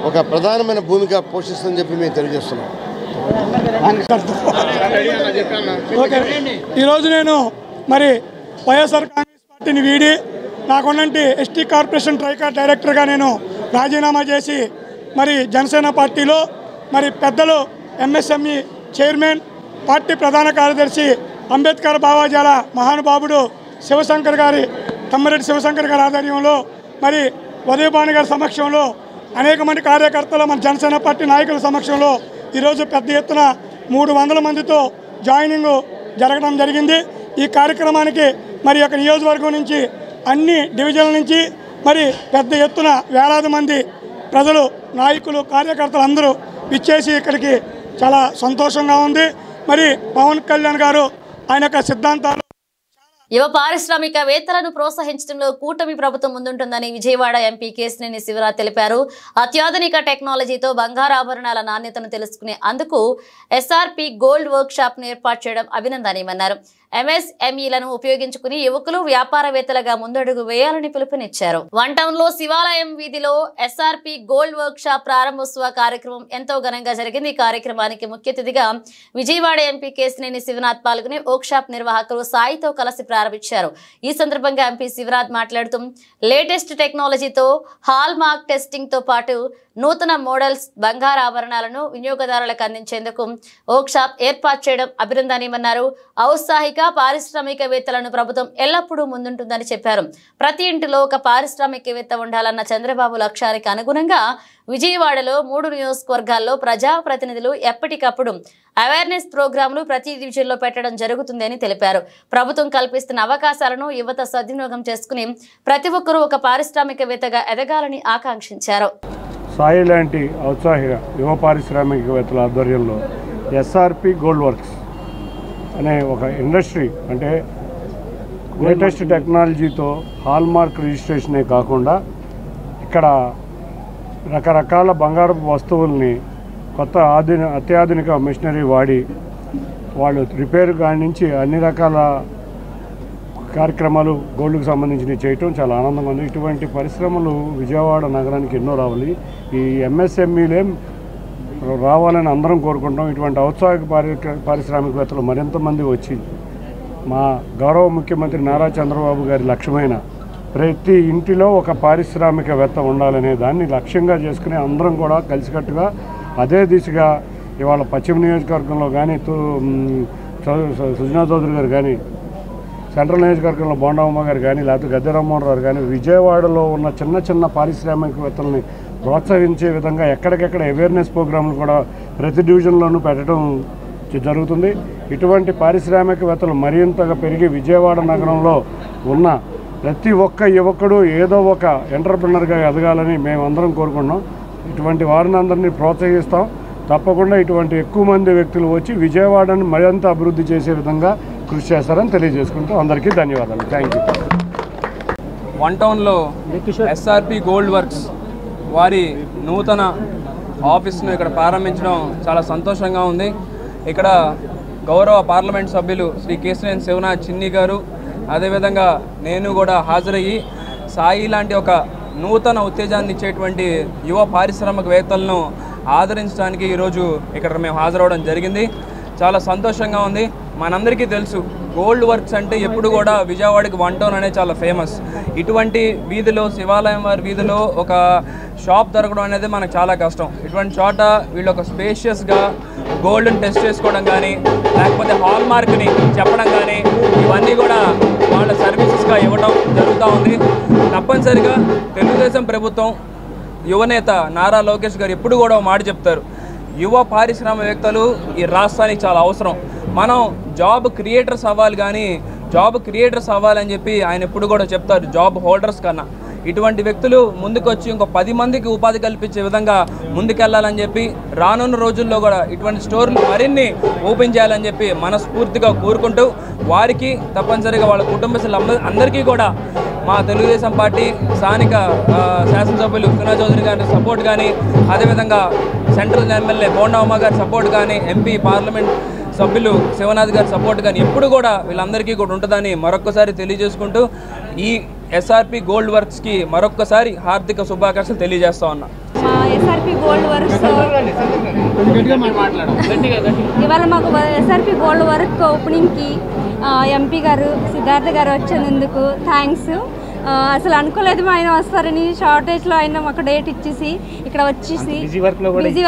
ఒక ప్రధానమైన భూమిక పోషిస్తుందని చెప్పి మేము తెలియజేస్తున్నాం. ఈరోజు నేను మరి వైఎస్ఆర్ కాంగ్రెస్ పార్టీని వీడి నాకున్నంటి ఎస్టీ కార్పొరేషన్ ట్రైకార్ డైరెక్టర్గా నేను రాజీనామా చేసి మరి జనసేన పార్టీలో మరి పెద్దలు ఎంఎస్ఎంఈ చైర్మన్, పార్టీ ప్రధాన కార్యదర్శి, అంబేద్కర్ భావాజాల మహానుభావుడు శివశంకర్ గారి, తమ్మిరెడ్డి శివశంకర్ గారి ఆధ్వర్యంలో మరి ఉదయభాను గారి సమక్షంలో అనేక మంది కార్యకర్తలు, మన జనసేన పార్టీ నాయకుల సమక్షంలో ఈరోజు పెద్ద ఎత్తున 300 మందితో జాయినింగ్ జరగడం జరిగింది. ఈ కార్యక్రమానికి మరి ఒక నియోజకవర్గం నుంచి, అన్ని డివిజన్ల నుంచి మరి పెద్ద ఎత్తున వేలాది మంది ప్రజలు, నాయకులు, కార్యకర్తలు అందరూ విచ్చేసి ఇక్కడికి చాలా సంతోషంగా ఉంది. మరి పవన్ కళ్యాణ్ గారు ఆయన యొక్క సిద్ధాంతాలు, యువ పారిశ్రామికవేత్తలను ప్రోత్సహించడంలో కూటమి ప్రభుత్వం ముందుంటుందని విజయవాడ ఎంపీ కేశినేని శివరాజ్ తెలిపారు. అత్యాధునిక టెక్నాలజీతో బంగారాభరణాల నాణ్యతను తెలుసుకునే అందుకు ఎస్ఆర్పి గోల్డ్ వర్క్ షాప్ ను ఏర్పాటు చేయడం అభినందనీయమన్నారు. ఎంఎస్ఎంఈలను ఉపయోగించుకుని యువకులు వ్యాపారవేత్తలుగా ముందడుగు వేయాలని పిలుపునిచ్చారు. వన్ టౌన్ లో శివాలయం వీధిలో ఎస్ఆర్పి గోల్డ్ వర్క్ షాప్ ప్రారంభోత్సవ కార్యక్రమం ఎంతో ఘనంగా జరిగింది. ఈ కార్యక్రమానికి ముఖ్య అతిథిగా విజయవాడ ఎంపీ కేశినేని శివనాథ్ పాల్గొని వర్క్ షాప్ నిర్వాహకులు సాయితో కలిసి ప్రారంభించారు. ఈ సందర్భంగా ఎంపీ శివనాథ్ మాట్లాడుతూ లేటెస్ట్ టెక్నాలజీతో హాల్ మార్క్ టెస్టింగ్ తో పాటు నూతన మోడల్స్ బంగారాభరణాలను వినియోగదారులకు అందించేందుకు వర్క్ షాప్ ఏర్పాటు చేయడం అభినందనీయమన్నారు. ఔత్సాహిక దిశగా పారిశ్రామికవేత్తలను ప్రభుత్వం ఎల్లప్పుడూ ముందుంటుందని చెప్పారు. ప్రతి ఇంటిలో ఒక పారిశ్రామికవేత్త ఉండాలన్న చంద్రబాబు లక్ష్యానికి అనుగుణంగా విజయవాడలో 3 నియోజకవర్గాల్లో ప్రజాప్రతినిధులు ఎప్పటికప్పుడు అవేర్నెస్ ప్రోగ్రాంలు ప్రతి డివిజన్లో పెట్టడం జరుగుతుందని తెలిపారు. ప్రభుత్వం కల్పిస్తున్న అవకాశాలను యువత సద్వినియోగం చేసుకుని ప్రతి ఒక్కరూ ఒక పారిశ్రామికవేత్తగా ఎదగాలని ఆకాంక్షించారు. సాయి లాంటి ఔత్సాహిక యువ పారిశ్రామికవేత్తల ఆధ్వర్యంలో ఎస్ఆర్పి గోల్డ్ వర్క్స్ అనే ఒక ఇండస్ట్రీ, అంటే లేటెస్ట్ టెక్నాలజీతో హాల్మార్క్ రిజిస్ట్రేషనే కాకుండా ఇక్కడ రకరకాల బంగారపు వస్తువుల్ని కొత్త అత్యాధునిక మిషనరీ వాడి వాళ్ళు రిపేర్ కాడి నుంచి అన్ని రకాల కార్యక్రమాలు గోల్డ్కి సంబంధించినవి చేయటం చాలా ఆనందంగా ఉంది. ఇటువంటి పరిశ్రమలు విజయవాడ నగరానికి ఎన్నో రావాలి. ఈ ఎంఎస్ఎంఈలే రావాలని అందరం కోరుకుంటాం. ఇటువంటి ఔత్సాహిక పారిశ్రామికవేత్తలు మరింతమంది వచ్చి మా గౌరవ ముఖ్యమంత్రి నారా చంద్రబాబు గారి లక్ష్యమైన ప్రతి ఇంటిలో ఒక పారిశ్రామికవేత్త ఉండాలనే దాన్ని లక్ష్యంగా చేసుకుని అందరం కూడా కలిసికట్టుగా అదే దిశగా ఇవాళ పశ్చిమ నియోజకవర్గంలో కానీ సుజనా చౌదరి గారు కానీ, సెంట్రల్ నియోజకవర్గంలో బోండమ్మ గారు కానీ, లేకపోతే గద్దె రామ్మోహన్ రావు కానీ విజయవాడలో ఉన్న చిన్న చిన్న పారిశ్రామికవేత్తలని ప్రోత్సహించే విధంగా ఎక్కడికెక్కడ అవేర్నెస్ ప్రోగ్రాంలు కూడా ప్రతి డివిజన్లోనూ పెట్టడం జరుగుతుంది. ఇటువంటి పారిశ్రామికవేత్తలు మరింతగా పెరిగి విజయవాడ నగరంలో ఉన్న ప్రతి ఒక్క యువకుడు ఏదో ఒక ఎంటర్ప్రినర్గా ఎదగాలని మేమందరం కోరుకుంటున్నాం. ఇటువంటి వారిని అందరినీ ప్రోత్సహిస్తాం. తప్పకుండా ఇటువంటి ఎక్కువ మంది వ్యక్తులు వచ్చి విజయవాడని మరింత అభివృద్ధి చేసే విధంగా కృషి చేస్తారని తెలియజేసుకుంటూ అందరికీ ధన్యవాదాలు. Thank you. వన్ టౌన్లో ఎస్ఆర్పి గోల్డ్ వర్క్స్ వారి నూతన ఆఫీస్ను ఇక్కడ ప్రారంభించడం చాలా సంతోషంగా ఉంది. ఇక్కడ గౌరవ పార్లమెంట్ సభ్యులు శ్రీ కేశినేని శివనాథ్ చిన్ని గారు, అదేవిధంగా నేను కూడా హాజరయ్యి సాయి లాంటి ఒక నూతన ఉత్తేజాన్ని ఇచ్చేటువంటి యువ పారిశ్రామికవేత్తలను ఆదరించడానికి ఈరోజు ఇక్కడ మేము హాజరవడం జరిగింది. చాలా సంతోషంగా ఉంది. మనందరికీ తెలుసు గోల్డ్ వర్క్స్ అంటే ఎప్పుడు కూడా విజయవాడకి వన్ టౌన్ అనేది చాలా ఫేమస్. ఇటువంటి వీధిలో, శివాలయం వారి వీధిలో ఒక షాప్ దొరకడం అనేది మనకు చాలా కష్టం. ఇటువంటి చోట వీళ్ళు ఒక స్పేషియస్గా గోల్డ్ని టెస్ట్ చేసుకోవడం కానీ, లేకపోతే హాల్ మార్క్ని చెప్పడం కానీ, ఇవన్నీ కూడా వాళ్ళ సర్వీసెస్గా ఇవ్వడం జరుగుతూ ఉంది. తప్పనిసరిగా తెలుగుదేశం ప్రభుత్వం యువనేత నారా లోకేష్ గారు ఎప్పుడు కూడా మాట చెప్తారు, యువ పారిశ్రామికవేత్తలు ఈ రాష్ట్రానికి చాలా అవసరం. మనం జాబ్ క్రియేటర్స్ అవ్వాలి, కానీ జాబ్ క్రియేటర్స్ అవ్వాలని చెప్పి ఆయన ఎప్పుడు కూడా చెప్తారు, జాబ్ హోల్డర్స్ కన్నా. ఇటువంటి వ్యక్తులు ముందుకొచ్చి ఇంకో 10 మందికి ఉపాధి కల్పించే విధంగా ముందుకెళ్లాలని చెప్పి రానున్న రోజుల్లో కూడా ఇటువంటి స్టోర్లు మరిన్ని ఓపెన్ చేయాలని చెప్పి మనస్ఫూర్తిగా కోరుకుంటూ, వారికి తప్పనిసరిగా వాళ్ళ కుటుంబ సభ్యులు అందరికీ కూడా మా తెలుగుదేశం పార్టీ స్థానిక శాసనసభ్యులు సుజనా చౌదరి గారి సపోర్ట్ కానీ, అదేవిధంగా సెంట్రల్ ఎమ్మెల్యే బోండమ్మ గారి సపోర్ట్ కానీ, ఎంపీ పార్లమెంట్ సభ్యులు శివనాథ్ గారి సపోర్ట్ కానీ ఎప్పుడు కూడా వీళ్ళందరికీ కూడా ఉంటుందని మరొక్కసారి తెలియజేసుకుంటూ ఈ ఎస్ఆర్పి గోల్డ్ వర్క్స్కి మరొక్కసారి హార్దిక శుభాకాంక్షలు తెలియజేస్తా ఉన్నా. మా ఎస్ఆర్పి గోల్డ్ వర్క్స్ ఇవాళ మాకు ఎస్ఆర్పి గోల్డ్ వర్క్ ఓపెనింగ్కి ఎంపీ గారు సిద్ధార్థ గారు వచ్చినందుకు థ్యాంక్స్. అసలు అనుకోలేదు ఆయన వస్తారని. షార్టేజ్లో ఆయన మాకు డేట్ ఇచ్చేసి ఇక్కడ వచ్చేసి బిజీ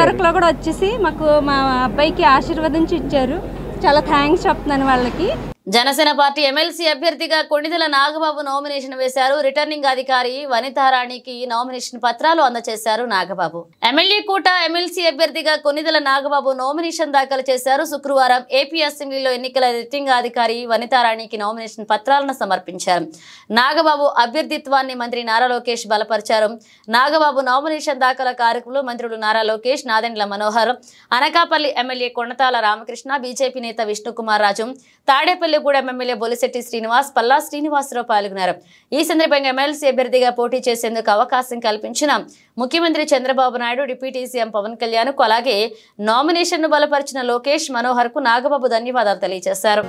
వర్క్లో కూడా వచ్చేసి మాకు మా అబ్బాయికి ఆశీర్వదించి ఇచ్చారు. చాలా థ్యాంక్స్ చెప్తున్నాను వాళ్ళకి. జనసేన పార్టీ ఎమ్మెల్సీ అభ్యర్థిగా కొణిదెల నాగబాబు నామినేషన్ వేశారు. రిటర్నింగ్ అధికారి వనితారాణికి నామినేషన్ పత్రాలు అందజేశారు నాగబాబు. ఎమ్మెల్యే కోట ఎమ్మెల్సీ అభ్యర్థిగా కొణిదెల నాగబాబు నామినేషన్ దాఖలు చేశారు. శుక్రవారం ఏపీ అసెంబ్లీలో ఎన్నికల రిటర్నింగ్ అధికారి వనితారాణికి నామినేషన్ పత్రాలను సమర్పించారు. నాగబాబు అభ్యర్థిత్వాన్ని మంత్రి నారా లోకేష్ బలపరిచారు. నాగబాబు నామినేషన్ దాఖల కార్యక్రమంలో మంత్రులు నారా లోకేష్, నాదెండ్ల మనోహర్, అనకాపల్లి ఎమ్మెల్యే కొండతాల రామకృష్ణ, బీజేపీ నేత విష్ణుకుమార్ రాజు, తాడేపల్లిగూడెం ఎమ్మెల్యే బొలిశెట్టి శ్రీనివాస్, పల్లా శ్రీనివాసరావు పాల్గొన్నారు. ఈ సందర్భంగా ఎమ్మెల్సీ అభ్యర్థిగా పోటీ చేసేందుకు అవకాశం కల్పించిన ముఖ్యమంత్రి చంద్రబాబు నాయుడు, డిప్యూటీ సీఎం పవన్ కళ్యాణ్ కు, అలాగే నామినేషన్ ను బలపరిచిన లోకేష్, మనోహర్ కు నాగబాబు ధన్యవాదాలు తెలియజేశారు.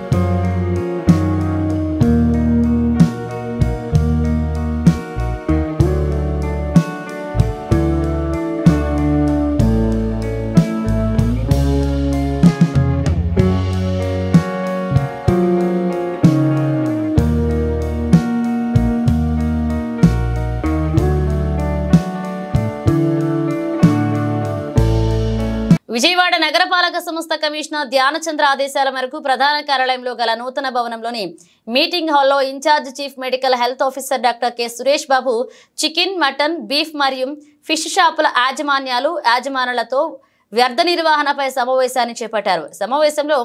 విజయవాడ నగరపాలక సంస్థ కమిషనర్ ధ్యానచంద్ర ఆదేశాల మేరకు ప్రధాన కార్యాలయంలో గల నూతన భవనంలోని మీటింగ్ హాల్లో in charge chief medical health officer doctor K Suresh Babu chicken, mutton, beef మరియు ఫిష్ షాపుల యాజమానులతో వ్యర్థ నిర్వహణపై సమావేశాన్ని చేపట్టారు. సమావేశంలో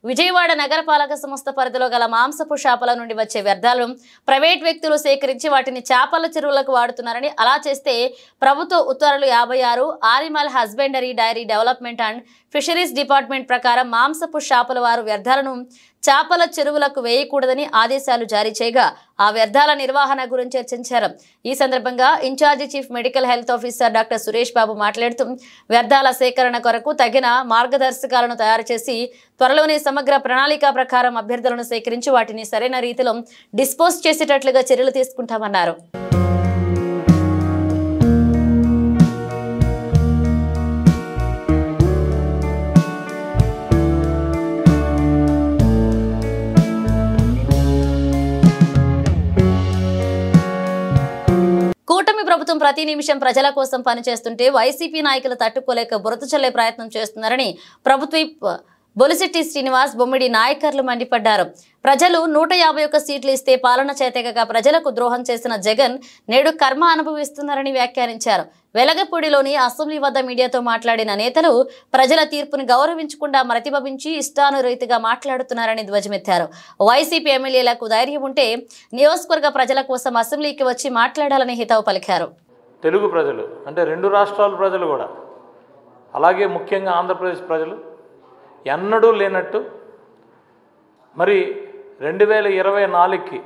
విజయవాడ నగరపాలక సంస్థ పరిధిలో గల మాంసపు షాపుల నుండి వచ్చే వ్యర్థాలను ప్రైవేట్ వ్యక్తులు సేకరించి వాటిని చేపల చెరువులకు వాడుతున్నారని, అలా చేస్తే ప్రభుత్వ ఉత్తర్వులు 56 animal husbandry dairy development and fisheries department ప్రకారం మాంసపు షాపుల వారు వ్యర్థాలను చేపల చెరువులకు వేయకూడదని ఆదేశాలు జారీ చేయగా ఆ వ్యర్థాల నిర్వహణ గురించి చర్చించారు. ఈ సందర్భంగా in charge chief medical health officer doctor Suresh Babu మాట్లాడుతూ వ్యర్థాల సేకరణ కొరకు తగిన మార్గదర్శకాలను తయారు చేసి త్వరలోనే సమగ్ర ప్రణాళిక ప్రకారం అభ్యర్థులను సేకరించి వాటిని సరైన రీతిలో డిస్పోజ్ చేసేటట్లుగా చర్యలు తీసుకుంటామన్నారు. కూటమి ప్రభుత్వం ప్రతి నిమిషం ప్రజల కోసం పనిచేస్తుంటే వైసీపీ నాయకులు తట్టుకోలేక బురద చల్లే ప్రయత్నం చేస్తున్నారని ప్రభుత్వ బొలిశెట్టి శ్రీనివాస్ బొమ్మిడి నాయకర్లు మండిపడ్డారు. ప్రజలు 151 సీట్లు ఇస్తే పాలన చేతగా ప్రజలకు ద్రోహం చేసిన జగన్ నేడు కర్మ అనుభవిస్తున్నారని వ్యాఖ్యానించారు. వెలగపూడిలోని అసెంబ్లీ వద్ద మీడియాతో మాట్లాడిన నేతలు ప్రజల తీర్పును గౌరవించకుండా ప్రతిభవించి ఇష్టానురీతిగా మాట్లాడుతున్నారని ధ్వజమెత్తారు. వైసీపీ ఎమ్మెల్యేలకు ధైర్యం ఉంటే నియోజకవర్గ ప్రజల కోసం అసెంబ్లీకి వచ్చి మాట్లాడాలని హితవు పలికారు. తెలుగు ప్రజలు అంటే 2 రాష్ట్రాల ప్రజలు కూడా, అలాగే ముఖ్యంగా ఆంధ్రప్రదేశ్ ప్రజలు ఎన్నడూ లేనట్టు మరి 2024కి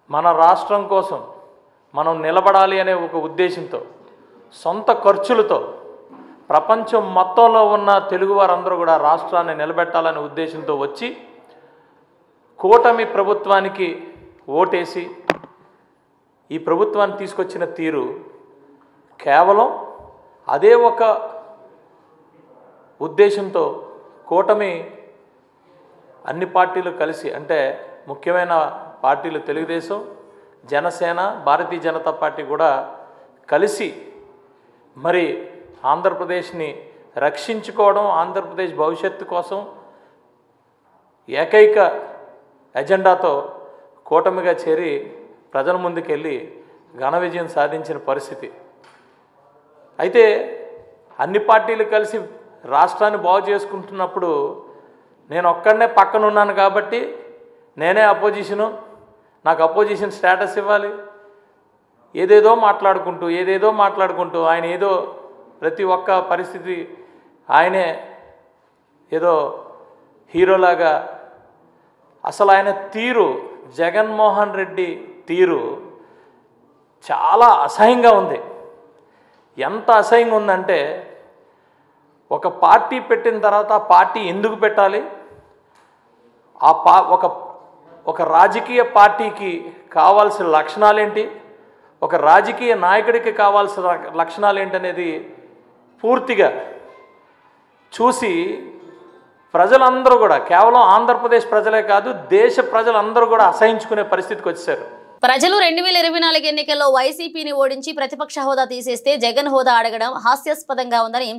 మన రాష్ట్రం కోసం మనం నిలబడాలి అనే ఒక ఉద్దేశంతో సొంత ఖర్చులతో ప్రపంచం మొత్తంలో ఉన్న తెలుగు వారందరూ కూడా రాష్ట్రాన్ని నిలబెట్టాలనే ఉద్దేశంతో వచ్చి కూటమి ప్రభుత్వానికి ఓటేసి ఈ ప్రభుత్వాన్ని తీసుకొచ్చిన తీరు కేవలం అదే ఒక ఉద్దేశంతో కూటమి అన్ని పార్టీలు కలిసి, అంటే ముఖ్యమైన పార్టీలు తెలుగుదేశం, జనసేన, భారతీయ జనతా పార్టీ కూడా కలిసి మరి ఆంధ్రప్రదేశ్ని రక్షించుకోవడం, ఆంధ్రప్రదేశ్ భవిష్యత్తు కోసం ఏకైక ఎజెండాతో కూటమిగా చేరి ప్రజల ముందుకెళ్ళి ఘన విజయం సాధించిన పరిస్థితి. అయితే అన్ని పార్టీలు కలిసి రాష్ట్రాన్ని బాగు చేసుకుంటున్నప్పుడు నేను ఒక్కడనే పక్కన ఉన్నాను కాబట్టి నేనే అపోజిషను, నాకు అపోజిషన్ స్టేటస్ ఇవ్వాలి, ఏదేదో మాట్లాడుకుంటూ ఆయన ఏదో ప్రతి ఒక్క పరిస్థితి ఆయనే ఏదో హీరోలాగా, అసలు ఆయన తీరు, జగన్మోహన్ రెడ్డి తీరు చాలా అసహ్యంగా ఉంది. ఎంత అసహ్యంగా ఉందంటే, ఒక పార్టీ పెట్టిన తర్వాత ఆ పార్టీ ఎందుకు పెట్టాలి, ఒక రాజకీయ పార్టీకి కావాల్సిన లక్షణాలేంటి, ఒక రాజకీయ నాయకుడికి కావాల్సిన లక్షణాలేంటి అనేది పూర్తిగా చూసి ప్రజలందరూ కూడా, కేవలం ఆంధ్రప్రదేశ్ ప్రజలే కాదు దేశ ప్రజలందరూ కూడా అసహించుకునే పరిస్థితికి వచ్చేసారు. ప్రజలు 2024 ఎన్నికల్లో వైసీపీని ఓడించి ప్రతిపక్ష హోదా తీసేస్తే జగన్ హోదా అడగడం హాస్యాస్పదంగా ఉందని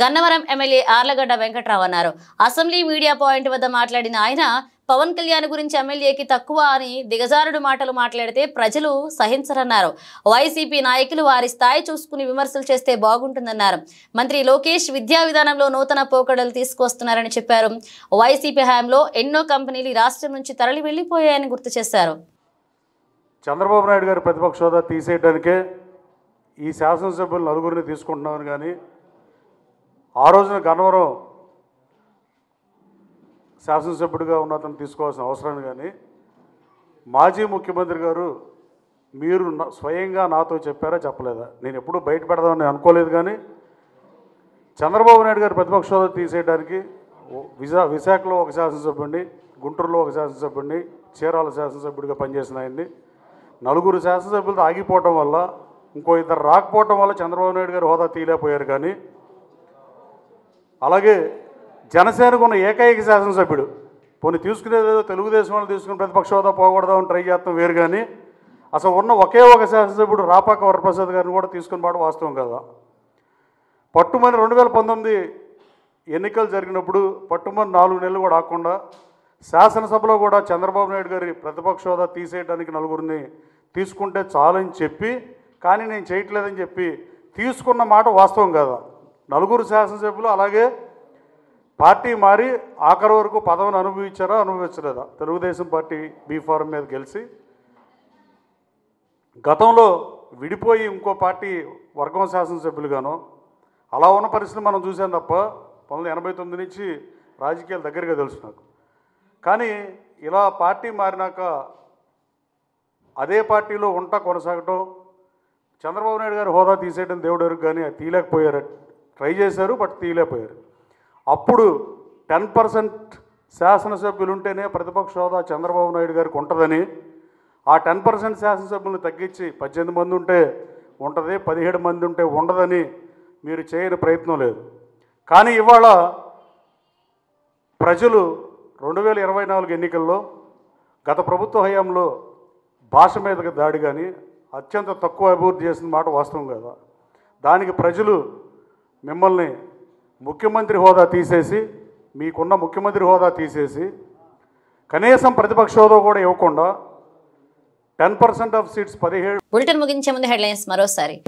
గన్నవరం ఎమ్మెల్యే ఆర్లగడ్డ వెంకట్రావు అన్నారు. అసెంబ్లీ మీడియా పాయింట్ వద్ద మాట్లాడిన ఆయన పవన్ కళ్యాణ్ గురించి ఎమ్మెల్యేకి తక్కువ అని దిగజారుడు మాటలు మాట్లాడితే ప్రజలు సహించరన్నారు. వైసీపీ నాయకులు వారి స్థాయి చూసుకుని విమర్శలు చేస్తే బాగుంటుందన్నారు. మంత్రి లోకేష్ విద్యా విధానంలో నూతన పోకడలు తీసుకొస్తున్నారని చెప్పారు. వైసీపీ హయాంలో ఎన్నో కంపెనీలు రాష్ట్రం నుంచి తరలి వెళ్లిపోయాయని గుర్తు చేశారు. చంద్రబాబు నాయుడు గారు ప్రతిపక్ష హోదా తీసేయడానికే ఈ శాసనసభ్యులు నలుగురిని తీసుకుంటున్నామని కానీ, ఆ రోజున గన్నవరం శాసనసభ్యుడిగా ఉన్న అతను తీసుకోవాల్సిన అవసరాన్ని కానీ, మాజీ ముఖ్యమంత్రి గారు మీరు స్వయంగా నాతో చెప్పారా చెప్పలేదా, నేను ఎప్పుడూ బయట పెడదామని అనుకోలేదు. కానీ చంద్రబాబు నాయుడు గారు ప్రతిపక్ష హోదా తీసేయడానికి విశాఖలో ఒక శాసనసభ్యుడిని, గుంటూరులో ఒక శాసనసభ్యుడిని, చీరాల శాసనసభ్యుడిగా పనిచేసిన ఆయన్ని 4 శాసనసభ్యులతో ఆగిపోవటం వల్ల, ఇంకో 2 రాకపోవటం వల్ల చంద్రబాబు నాయుడు గారు హోదా తీయలేకపోయారు. కానీ అలాగే జనసేనకు ఉన్న ఏకైక శాసనసభ్యుడు, పోనీ తీసుకునేదేదో తెలుగుదేశం వాళ్ళు తీసుకుని ప్రతిపక్ష హోదా పోకూడదామని ట్రై చేస్తాం వేరు. కానీ అసలు ఉన్న ఒకే ఒక శాసనసభ్యుడు రాపాక వరప్రసాద్ గారిని కూడా తీసుకుని పోవడం వాస్తవం కదా. పట్టుమని 2019 ఎన్నికలు జరిగినప్పుడు పట్టుమని 4 నెలలు కూడా ఆకుండా శాసనసభలో కూడా చంద్రబాబు నాయుడు గారి ప్రతిపక్ష హోదా తీసేయడానికి నలుగురిని తీసుకుంటే చాలని చెప్పి, కానీ నేను చేయట్లేదని చెప్పి తీసుకున్న మాట వాస్తవం కదా. 4 శాసనసభ్యులు అలాగే పార్టీ మారి ఆఖరి వరకు పదవిని అనుభవించారా అనుభవించలేదా? తెలుగుదేశం పార్టీ బీఫారం మీద గెలిచి గతంలో విడిపోయి ఇంకో పార్టీ వర్గం శాసనసభ్యులుగానో అలా ఉన్న పరిస్థితి మనం చూసాం తప్ప 1989 నుంచి రాజకీయాలు దగ్గరగా తెలుసు నాకు. కానీ ఇలా పార్టీ మారినాక అదే పార్టీలో కొనసాగటం, చంద్రబాబు నాయుడు గారు హోదా తీసేయడం దేవుడు ఎరుగు, కానీ అది తీయలేకపోయారు. ట్రై చేశారు, బట్ తీయలేకపోయారు. అప్పుడు 10% శాసనసభ్యులు ఉంటేనే ప్రతిపక్ష హోదా చంద్రబాబు నాయుడు గారికి ఉంటుందని, ఆ 10% శాసనసభ్యులను తగ్గించి 18 మంది ఉంటే ఉంటుంది, 17 మంది ఉంటే ఉండదని మీరు చేయని ప్రయత్నం లేదు. కానీ ఇవాళ ప్రజలు 2024 ఎన్నికల్లో గత ప్రభుత్వ హయాంలో భాష మీద దాడి కానీ అత్యంత తక్కువ అభివృద్ధి చేసిన మాట వాస్తవం కదా. దానికి ప్రజలు మిమ్మల్ని ముఖ్యమంత్రి హోదా తీసేసి, మీకున్న ముఖ్యమంత్రి హోదా తీసేసి కనీసం ప్రతిపక్ష హోదా కూడా ఇవ్వకుండా 10% ఆఫ్ సీట్స్ 17. బులెటిన్ ముగించే ముందు హెడ్లైన్స్ మరోసారి.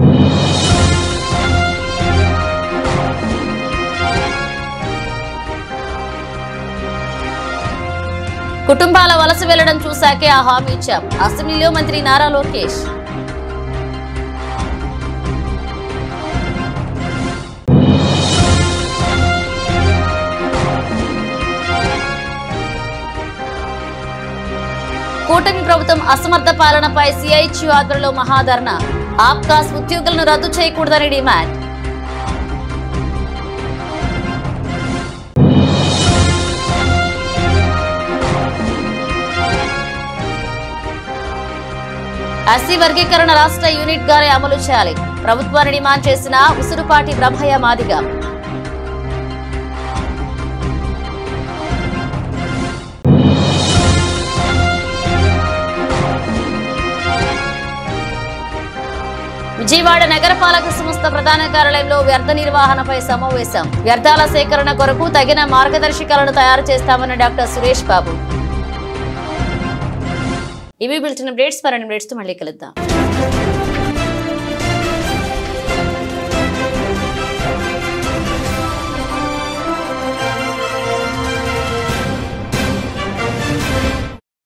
కుటుంబాల వలస వెళ్లడం చూశాకే ఆ హామీ ఇచ్చాం, అసెంబ్లీలో మంత్రి నారా లోకేష్. కూటమి ప్రభుత్వం అసమర్థ పాలనపై సిఐటియు ఆధ్వర్యంలో మహాధర్నా, ఆప్కాస్ ఉద్యోగులను రద్దు చేయకూడదని డిమాండ్. ఎస్సీ వర్గీకరణ రాష్ట్ర యూనిట్ గానే అమలు చేయాలి, ప్రభుత్వాన్ని డిమాండ్ చేసిన ఉసురుపాటి బ్రహ్మయ్య మాదిగ. విజయవాడ నగరపాలక సంస్థ ప్రధాన కార్యాలయంలో వ్యర్థ నిర్వహణపై సమావేశం, వ్యర్థాల సేకరణ కొరకు తగిన మార్గదర్శకాలను తయారు చేస్తామన్న డాక్టర్ సురేష్ బాబు. ఇవి బులెటిన్ అప్డేట్స్. మరిన్ని అప్డేట్స్ తో మళ్ళీ కలుద్దాం.